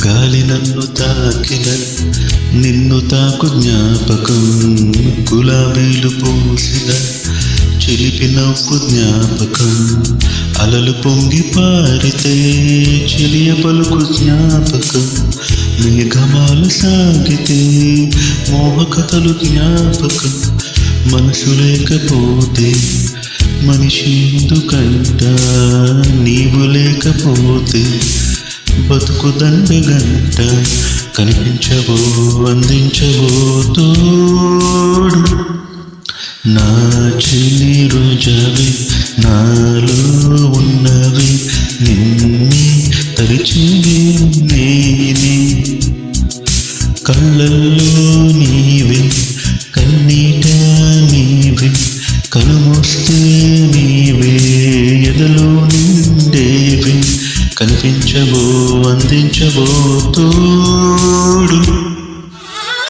గాలి నన్ను తాకిన నిన్ను తాకు జ్ఞాపకం, గులాబీలు పూసిన చిలిపి నవ్వు జ్ఞాపకం, అలలు పొంగి పారితే చెలియ పలుకు జ్ఞాపకం, మేఘమాలు సాగితే మోహకథలు జ్ఞాపకం, మనసు లేకపోతే మనిషి ఎందుకంట, నీవు లేకపోతే బతుకు దండగంట, కనిపించవో అందించవో తోడు, నా చిన్ని రోజావి నాలో ఉన్నవి, నిన్నే తరిచేది నేనే, కళ్ళల్లో నీవే కన్నీట నీవే, కనుమూస్తే నీవే ఎదలో నిండేవి, కనిపించవో అందించవో తోడు.